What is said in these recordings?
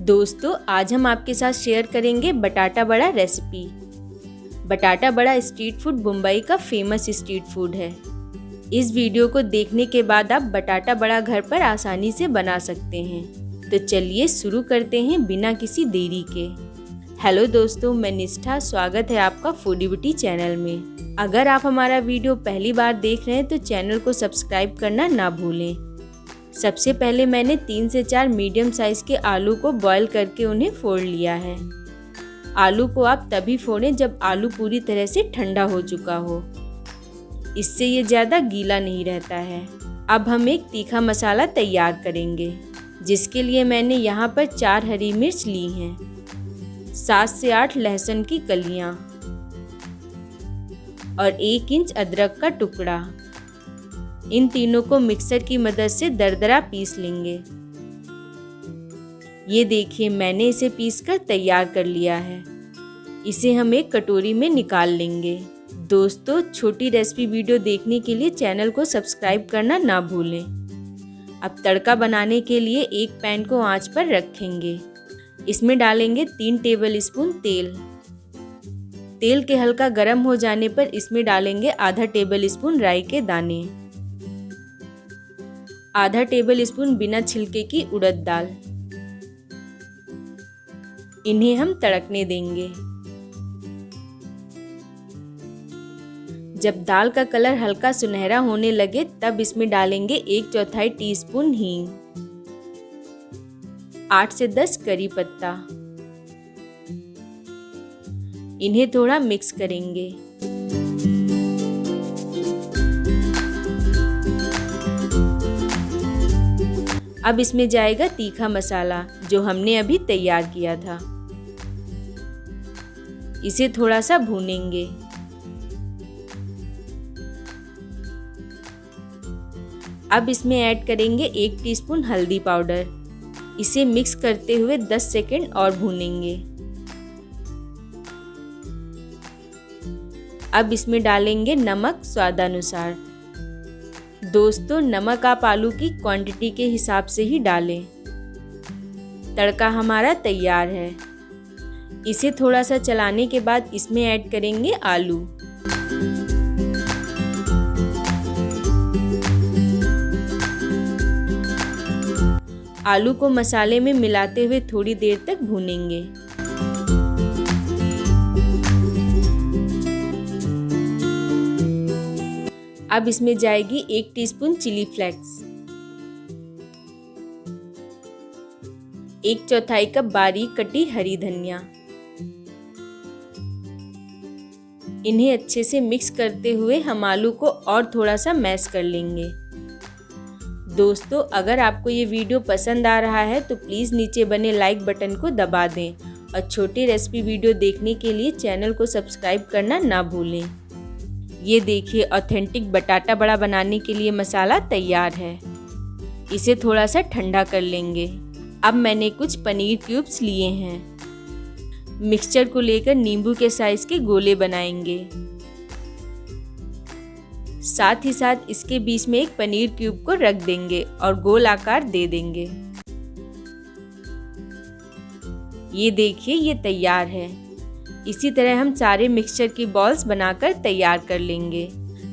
दोस्तों, आज हम आपके साथ शेयर करेंगे बटाटा बड़ा रेसिपी। बटाटा बड़ा स्ट्रीट फूड मुंबई का फेमस स्ट्रीट फूड है। इस वीडियो को देखने के बाद आप बटाटा बड़ा घर पर आसानी से बना सकते हैं। तो चलिए शुरू करते हैं बिना किसी देरी के। हेलो दोस्तों, मैं निष्ठा, स्वागत है आपका फूडी ब्यूटी चैनल में। अगर आप हमारा वीडियो पहली बार देख रहे हैं तो चैनल को सब्सक्राइब करना ना भूलें। सबसे पहले मैंने 3 से 4 मीडियम साइज़ के आलू को बॉईल करके उन्हें फोड़ लिया है। आलू को आप तभी फोड़ें जब आलू पूरी तरह से ठंडा हो चुका हो, इससे ये ज़्यादा गीला नहीं रहता है। अब हम एक तीखा मसाला तैयार करेंगे, जिसके लिए मैंने यहाँ पर 4 हरी मिर्च ली हैं, 7 से 8 लहसुन की कलियाँ और 1 इंच अदरक का टुकड़ा। इन तीनों को मिक्सर की मदद से दरदरा पीस लेंगे। ये देखिए, मैंने इसे पीसकर तैयार कर लिया है। इसे हम एक कटोरी में निकाल लेंगे। दोस्तों, छोटी रेसिपी वीडियो देखने के लिए चैनल को सब्सक्राइब करना ना भूलें। अब तड़का बनाने के लिए एक पैन को आंच पर रखेंगे। इसमें डालेंगे 3 टेबल स्पून तेल। तेल के हल्का गर्म हो जाने पर इसमें डालेंगे आधा टेबल स्पून राई के दाने, आधा टेबल स्पून बिना छिलके की उड़द दाल। इन्हें हम तड़कने देंगे। जब दाल का कलर हल्का सुनहरा होने लगे तब इसमें डालेंगे 1/4 टीस्पून हींग, 8 से 10 करी पत्ता। इन्हें थोड़ा मिक्स करेंगे। अब इसमें जाएगा तीखा मसाला जो हमने अभी तैयार किया था। इसे थोड़ा सा भूनेंगे। अब इसमें ऐड करेंगे 1 टीस्पून हल्दी पाउडर। इसे मिक्स करते हुए 10 सेकंड और भूनेंगे। अब इसमें डालेंगे नमक स्वादानुसार। दोस्तों, नमक आप आलू की क्वांटिटी के हिसाब से ही डालें। तड़का हमारा तैयार है। इसे थोड़ा सा चलाने के बाद इसमें ऐड करेंगे आलू। आलू को मसाले में मिलाते हुए थोड़ी देर तक भूनेंगे। अब इसमें जाएगी 1 टीस्पून चिली फ्लेक्स, 1/4 कप बारीक कटी हरी धनिया। इन्हें अच्छे से मिक्स करते हुए हम आलू को और थोड़ा सा मैश कर लेंगे। दोस्तों, अगर आपको ये वीडियो पसंद आ रहा है तो प्लीज़ नीचे बने लाइक बटन को दबा दें और छोटी रेसिपी वीडियो देखने के लिए चैनल को सब्सक्राइब करना ना भूलें। ये देखिए, ऑथेंटिक बटाटा बड़ा बनाने के लिए मसाला तैयार है। इसे थोड़ा सा ठंडा कर लेंगे। अब मैंने कुछ पनीर क्यूब्स लिए हैं। मिक्सचर को लेकर नींबू के साइज के गोले बनाएंगे। साथ ही साथ इसके बीच में एक पनीर क्यूब को रख देंगे और गोल आकार दे देंगे। ये देखिए, ये तैयार है। इसी तरह हम सारे मिक्सचर की बॉल्स बनाकर तैयार कर लेंगे।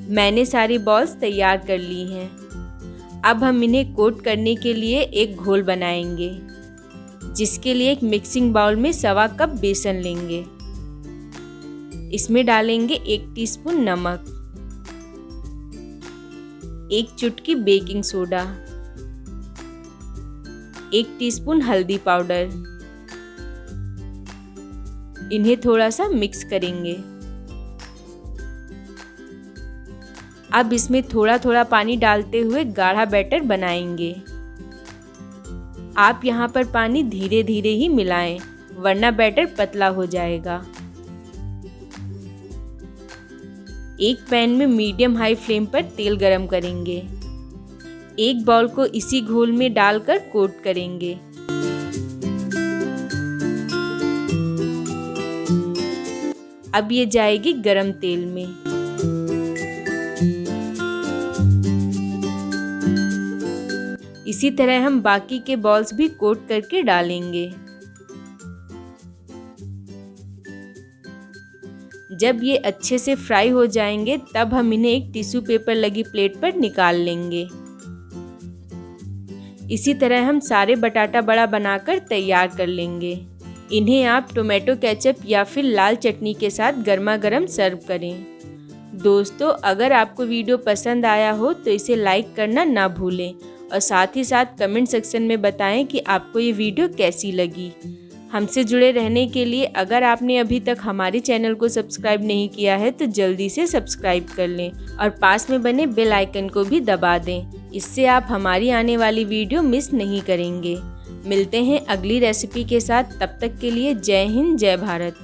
मैंने सारी बॉल्स तैयार कर ली हैं। अब हम इन्हें कोट करने के लिए एक घोल बनाएंगे, जिसके लिए एक मिक्सिंग बाउल में 1/4 कप बेसन लेंगे। इसमें डालेंगे 1 टीस्पून नमक, 1 चुटकी बेकिंग सोडा, 1 टीस्पून हल्दी पाउडर। इन्हें थोड़ा सा मिक्स करेंगे। अब इसमें थोड़ा थोड़ा पानी डालते हुए गाढ़ा बैटर बनाएंगे। आप यहाँ पर पानी धीरे धीरे ही मिलाएं, वरना बैटर पतला हो जाएगा। एक पैन में मीडियम हाई फ्लेम पर तेल गरम करेंगे। एक बाउल को इसी घोल में डालकर कोट करेंगे। अब ये जाएगी गरम तेल में। इसी तरह हम बाकी के बॉल्स भी कोट करके डालेंगे। जब ये अच्छे से फ्राई हो जाएंगे तब हम इन्हें एक टिश्यू पेपर लगी प्लेट पर निकाल लेंगे। इसी तरह हम सारे बटाटा बड़ा बनाकर तैयार कर लेंगे। इन्हें आप टोमेटो केचप या फिर लाल चटनी के साथ गर्मा गर्म सर्व करें। दोस्तों, अगर आपको वीडियो पसंद आया हो तो इसे लाइक करना ना भूलें और साथ ही साथ कमेंट सेक्शन में बताएं कि आपको ये वीडियो कैसी लगी। हमसे जुड़े रहने के लिए अगर आपने अभी तक हमारे चैनल को सब्सक्राइब नहीं किया है तो जल्दी से सब्सक्राइब कर लें और पास में बने बेल आइकन को भी दबा दें। इससे आप हमारी आने वाली वीडियो मिस नहीं करेंगे। मिलते हैं अगली रेसिपी के साथ, तब तक के लिए जय हिंद, जय भारत।